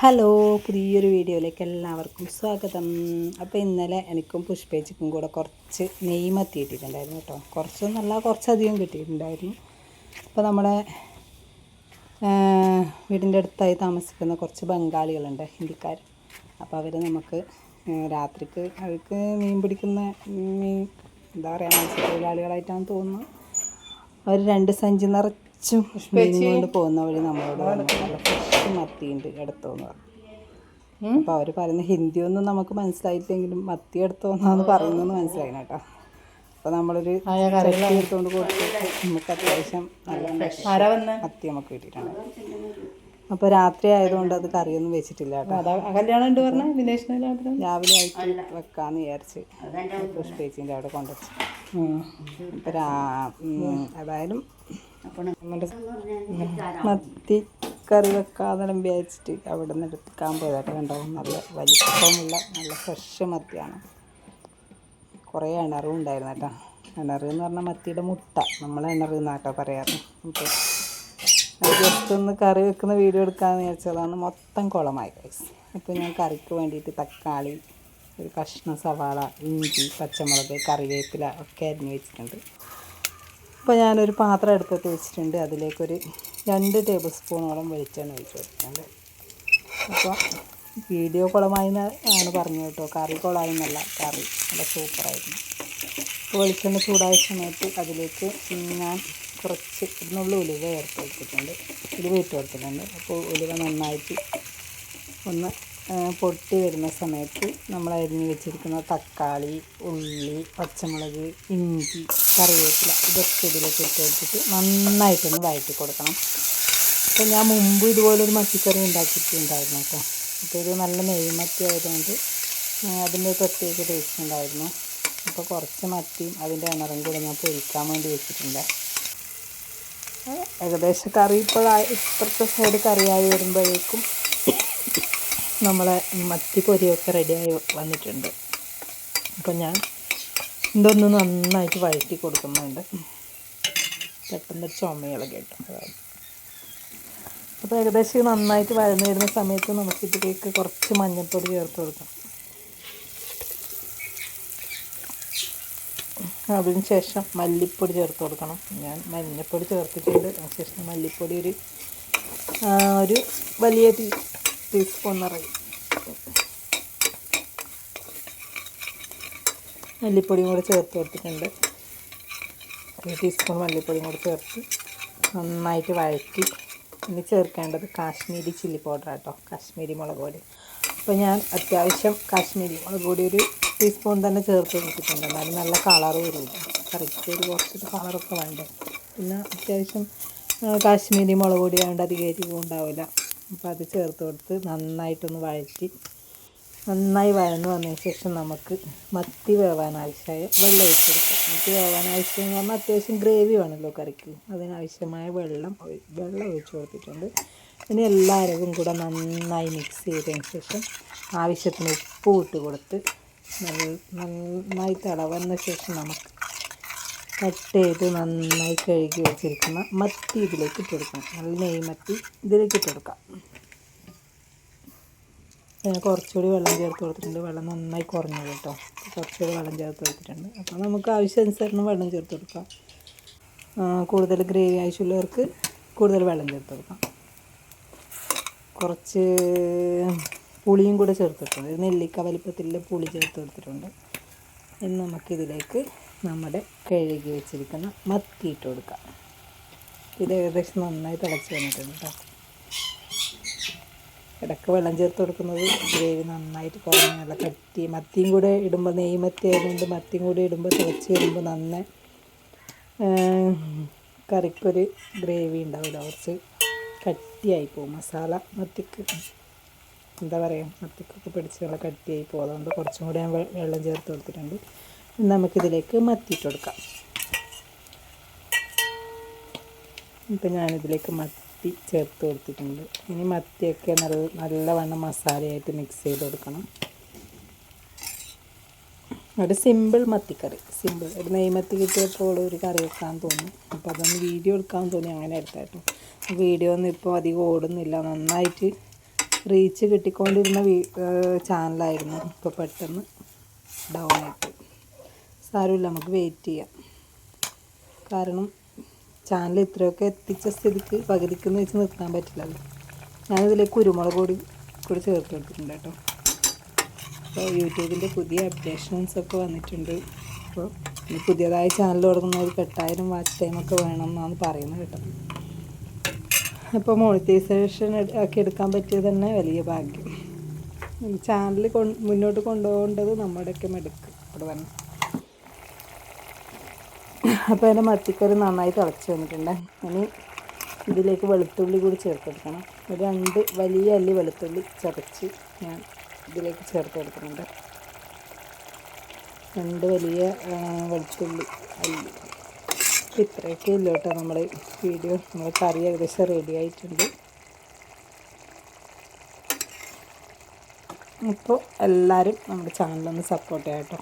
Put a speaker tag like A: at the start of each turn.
A: Hello, പുതിയൊരു വീഡിയോയിലേക്ക് എല്ലാവർക്കും സ്വാഗതം. അപ്പോൾ ഇന്നലെ എനിക്കും പുഷ്പേച്ചിക്കും കൂടെ കുറച്ച് നെയ്മത്തി കിട്ടിയിട്ടുണ്ടായിരുന്നു കേട്ടോ. കുറച്ചൊന്നല്ല, കുറച്ചധികം കിട്ടിയിട്ടുണ്ടായിരുന്നു. അപ്പോൾ നമ്മുടെ വീടിൻ്റെ അടുത്തായി താമസിക്കുന്ന കുറച്ച് ബംഗാളികളുണ്ട്, ഹിന്ദിക്കാർ. അപ്പോൾ അവർ നമുക്ക് രാത്രിക്ക് അവർക്ക് മീൻ പിടിക്കുന്ന എന്താ പറയുക, മത്സ്യത്തൊഴിലാളികളായിട്ടാണ് തോന്നുന്നു. അവർ 2 സഞ്ചി നിറച്ചും മീൻ കൊണ്ട് പോകുന്ന വഴി നമ്മളോട് നല്ല ഫ്രഷ് മത്തിയുണ്ട് എടുത്തോന്ന് പറഞ്ഞു. അപ്പോൾ അവർ പറയുന്ന ഹിന്ദിയൊന്നും നമുക്ക് മനസ്സിലായിട്ടെങ്കിലും മത്തി എടുത്തോന്നാന്ന് പറയുന്നതെന്ന് മനസ്സിലായിന് കേട്ടോ. അപ്പോൾ നമ്മളൊരു ചട്ടി എടുത്തുകൊണ്ട് കൊടുത്തിട്ട് നമുക്ക് അത്യാവശ്യം നല്ല മത്തി നമുക്ക് കിട്ടിയിട്ടുണ്ട്. അപ്പോൾ രാത്രി ആയതുകൊണ്ട് അത് കറിയൊന്നും വെച്ചിട്ടില്ല കേട്ടോ.
B: കല്യാണം ഉണ്ട് പറഞ്ഞാൽ ദിനേശ്
A: രാവിലെ ആയിട്ട് വെക്കാമെന്ന് വിചാരിച്ച് പുഷ്പേച്ചിൻ്റെ അവിടെ കൊണ്ടുവച്ചു. ഏതായാലും മത്തി കറി വെക്കാതെ വിചാരിച്ചിട്ട് അവിടെ നിന്ന് എടുക്കാൻ പോയതായിട്ട് കണ്ടാവും. നല്ല വലിപ്പമുള്ള നല്ല ഫ്രഷ് മത്തിയാണ്. കുറേ ഇണറും ഉണ്ടായിരുന്നു കേട്ടോ. ഇണറ് എന്ന് പറഞ്ഞാൽ മത്തിയുടെ മുട്ട, നമ്മൾ ഇണറ് എന്നാട്ടോ പറയാറ്. അപ്പോൾ ജസ്റ്റ് ഒന്ന് കറി വെക്കുന്ന വീഡിയോ എടുക്കാമെന്ന് വിചാരിച്ചതാണ്. മൊത്തം കുളമായി ഗൈസ്. അപ്പോൾ ഞാൻ കറിക്ക് വേണ്ടിയിട്ട് തക്കാളി, ഒരു കഷ്ണം സവാള, ഇഞ്ചി, പച്ചമുളക്, കറിവേപ്പില ഒക്കെ അരിഞ്ഞ് വെച്ചിട്ടുണ്ട്. അപ്പോൾ ഞാനൊരു പാത്രം അടുപ്പത്ത് വെച്ചിട്ടുണ്ട്. അതിലേക്കൊരു 2 ടേബിൾ സ്പൂണോളം വെളിച്ചെണ്ണ ഒഴിച്ച് കൊടുത്തിട്ടുണ്ട്. അപ്പോൾ വീഡിയോ കുളമായി ആണ് പറഞ്ഞു കേട്ടോ, കറി കുളമായെന്നല്ല, കറി നല്ല സൂപ്പറായിരുന്നു. അപ്പോൾ വെളിച്ചെണ്ണ ചൂടായ സമയത്ത് അതിലേക്ക് ഞാൻ കുറച്ച് ഇതിനുള്ള ഉലുവ ചേർത്ത് കൊടുത്തിട്ടുണ്ട്. ഉലുവ ഇട്ട് കൊടുത്തിട്ടുണ്ട്. അപ്പോൾ ഉലുവ നന്നായിട്ട് ഒന്ന് പൊട്ടി വരുന്ന സമയത്ത് നമ്മൾ അരിഞ്ഞ് വെച്ചിരിക്കുന്ന തക്കാളി, ഉള്ളി, പച്ചമുളക്, ഇഞ്ചി, കറിവേപ്പില ഇതൊക്കെ ഇതിലേക്ക് ഇട്ട് കൊടുത്തിട്ട് നന്നായിട്ടൊന്ന് വഴറ്റി കൊടുക്കണം. അപ്പോൾ ഞാൻ മുമ്പ് ഇതുപോലൊരു മത്തിക്കറി ഉണ്ടാക്കിയിട്ടുണ്ടായിരുന്നു കേട്ടോ. അപ്പോൾ ഇത് നല്ല നെയ്മത്തി ആയതുകൊണ്ട് അതിൻ്റെ പ്രത്യേക ടേസ്റ്റ് ഉണ്ടായിരുന്നു. അപ്പോൾ കുറച്ച് മത്തിയും അതിൻ്റെ ഇണറും കൂടെ ഞാൻ പൊരിക്കാൻ വേണ്ടി വെച്ചിട്ടുണ്ട്. ഏകദേശം കറി ഇപ്പുറത്തെ സൈഡ് കറിയായി വരുമ്പോഴേക്കും നമ്മളെ മത്തി പൊരിയൊക്കെ റെഡിയായി വന്നിട്ടുണ്ട്. അപ്പോൾ ഞാൻ ഇതൊന്ന് നന്നായിട്ട് വഴറ്റി കൊടുക്കുന്നുണ്ട്. പെട്ടെന്ന് ചുമയുള്ള കേട്ടോ. അപ്പോൾ ഏകദേശം നന്നായിട്ട് വഴന്നു വരുന്ന സമയത്ത് നമുക്കിതിലേക്ക് കുറച്ച് മഞ്ഞൾപ്പൊടി ചേർത്ത് കൊടുക്കണം. അതിന് ശേഷം മല്ലിപ്പൊടി ചേർത്ത് കൊടുക്കണം. ഞാൻ മഞ്ഞൾപ്പൊടി ചേർത്തിട്ടുണ്ട്. അതിനുശേഷം മല്ലിപ്പൊടി ഒരു വലിയ ടീസ്പൂൺ നിറയും മല്ലിപ്പൊടിയും കൂടെ ചേർത്ത് കൊടുത്തിട്ടുണ്ട്. 1 ടീസ്പൂൺ മല്ലിപ്പൊടിയും കൂടെ ചേർത്ത് നന്നായിട്ട് വഴറ്റി ഇനി ചേർക്കേണ്ടത് കാശ്മീരി ചില്ലി പൗഡർ കേട്ടോ, കാശ്മീരി മുളക് പൊടി. അപ്പോൾ ഞാൻ അത്യാവശ്യം കാശ്മീരി മുളക് പൊടി 1 ടീസ്പൂൺ തന്നെ ചേർത്ത് കൊടുത്തിട്ടുണ്ട്. എന്നാലും നല്ല കളറ് വരില്ല കറിക്ക്, കുറച്ചിട്ട് കളറൊക്കെ വേണ്ടേ. പിന്നെ അത്യാവശ്യം കാശ്മീരി മുളക് പൊടി ആയതുകൊണ്ട് അധികം എരിവും ഉണ്ടാവില്ല. അപ്പോൾ അത് ചേർത്ത് കൊടുത്ത് നന്നായിട്ടൊന്ന് വഴറ്റി നന്നായി വഴന്ന് വന്നതിന് ശേഷം നമുക്ക് മത്തി വേവാൻ ആവശ്യമായ വെള്ളം ഒഴിച്ച് കൊടുക്കാം. മത്തി വേവാൻ ആവശ്യം എന്ന് പറഞ്ഞാൽ അത്യാവശ്യം ഗ്രേവി വേണമല്ലോ കറിക്ക്, അതിനാവശ്യമായ വെള്ളം ഒഴിച്ച് കൊടുത്തിട്ടുണ്ട്. ഇനി എല്ലാ അരവും കൂടെ നന്നായി മിക്സ് ചെയ്തതിന് ശേഷം ആവശ്യത്തിന് ഉപ്പ് ഇട്ട് കൊടുത്ത് നന്നായി തിളവന്ന ശേഷം നമുക്ക് കട്ട് ചെയ്ത് നന്നായി കഴുകി വെച്ചിരിക്കുന്ന മത്തി ഇതിലേക്ക് ഇട്ട് കൊടുക്കണം. നല്ല നെയ്മത്തി ഇതിലേക്ക് ഇട്ട് കൊടുക്കാം. കുറച്ചുകൂടി വെള്ളം ചേർത്ത് കൊടുത്തിട്ടുണ്ട്. വെള്ളം നന്നായി കുറഞ്ഞു കേട്ടോ. കുറച്ചുകൂടി വെള്ളം ചേർത്ത് കൊടുത്തിട്ടുണ്ട്. അപ്പോൾ നമുക്ക് ആവശ്യാനുസരണം വെള്ളം ചേർത്ത് കൊടുക്കാം. കൂടുതൽ ഗ്രേവി ആവശ്യമുള്ളവർക്ക് കൂടുതൽ വെള്ളം ചേർത്ത് കൊടുക്കാം. കുറച്ച് പുളിയും കൂടെ ചേർത്തിട്ടുണ്ട്. നെല്ലിക്ക വലിപ്പത്തിൽ പുളി ചേർത്ത് കൊടുത്തിട്ടുണ്ട്. ഇനി നമുക്കിതിലേക്ക് നമ്മുടെ കഴുകി വെച്ചിരിക്കുന്ന മത്തി ഇട്ട് കൊടുക്കാം. ഇത് ഏകദേശം നന്നായി തിളച്ച് വന്നിട്ടുണ്ട് കേട്ടോ. ഇടയ്ക്ക് വെള്ളം ചേർത്ത് കൊടുക്കുന്നത് ഗ്രേവി നന്നായിട്ട് കുറഞ്ഞ് നല്ല കട്ടി, മത്തിയും കൂടെ ഇടുമ്പോൾ നെയ്മത്തി ആയതുകൊണ്ട് മത്തിയും കൂടെ ഇടുമ്പോൾ തിളച്ച് വരുമ്പോൾ നന്നായി കറിക്കൊരു ഗ്രേവി ഉണ്ടാവില്ല, കുറച്ച് കട്ടിയായി പോകും. മസാല മത്തിക്ക് എന്താ പറയുക, മത്തിക്കൊക്കെ പിടിച്ച് നല്ല കട്ടിയായി പോകും. അതുകൊണ്ട് കുറച്ചും കൂടി ഞാൻ വെള്ളം ചേർത്ത് കൊടുത്തിട്ടുണ്ട്. നമുക്കിതിലേക്ക് മത്തിയിട്ട് കൊടുക്കാം. ഇപ്പം ഞാനിതിലേക്ക് മത്തി ചേർത്ത് കൊടുത്തിട്ടുണ്ട്. ഇനി മത്തിയൊക്കെ നല്ലവണ്ണം മസാലയായിട്ട് മിക്സ് ചെയ്ത് കൊടുക്കണം. ഒരു സിമ്പിൾ മത്തിക്കറി, സിമ്പിൾ ഒരു നെയ്മത്തി കിട്ടിയപ്പോൾ ഒരു കറി വെക്കാൻ തോന്നി. അപ്പോൾ അതൊന്ന് വീഡിയോ എടുക്കാൻ തോന്നി, അങ്ങനെ എടുത്തായിരുന്നു. വീഡിയോ ഒന്നും ഇപ്പോൾ അധികം ഓടുന്നില്ല. നന്നായിട്ട് റീച്ച് കിട്ടിക്കൊണ്ടിരുന്ന ചാനലായിരുന്നു. ഇപ്പോൾ പെട്ടെന്ന് ഡൗൺ ആയിട്ട്. സാരമില്ല, നമുക്ക് വെയിറ്റ് ചെയ്യാം. കാരണം ചാനൽ ഇത്രയൊക്കെ എത്തിച്ച സ്ഥിതിക്ക് പകുതിക്കെന്ന് വെച്ച് നിർത്താൻ പറ്റില്ലല്ലോ. ഞാനിതിലേക്ക് കുരുമുളക് പൊടി കൂടി ചേർത്ത് കൊടുത്തിട്ടുണ്ട് കേട്ടോ. അപ്പോൾ യൂട്യൂബിൻ്റെ പുതിയ അപ്ഡേഷൻസൊക്കെ വന്നിട്ടുണ്ട്. അപ്പോൾ ഈ പുതിയതായി ചാനൽ തുടങ്ങുന്നവർക്ക് 8000 വാച്ച് ടൈമൊക്കെ വേണം എന്നാണ് പറയുന്നത് കേട്ടോ. അപ്പോൾ മോണിറ്റൈസേഷൻ ആക്കി എടുക്കാൻ പറ്റിയത് തന്നെ വലിയ ഭാഗ്യം. ഈ ചാനൽ മുന്നോട്ട് കൊണ്ടുപോകേണ്ടത് നമ്മുടെയൊക്കെ മെടുക്ക് അവിടെ തന്നെ. അപ്പോൾ അതിൻ്റെ മത്തിക്കറി നന്നായി തിളച്ച് വന്നിട്ടുണ്ട്. ഇനി ഇതിലേക്ക് വെളുത്തുള്ളി കൂടി ചേർത്തെടുക്കണം. ഒരു 2 വലിയ അല്ലി വെളുത്തുള്ളി ചതച്ച് ഞാൻ ഇതിലേക്ക് ചേർത്ത് കൊടുക്കുന്നുണ്ട്. 2 വലിയ വെളുത്തുള്ളി അല്ലി. ഇത്രയൊക്കെ ഇല്ല കേട്ടോ നമ്മുടെ വീഡിയോ. നമ്മൾ കറി ഏകദേശം റെഡി ആയിട്ടുണ്ട്. അപ്പോൾ എല്ലാവരും നമ്മുടെ ചാനലൊന്ന് സപ്പോർട്ട് ചെയ്യാം കേട്ടോ.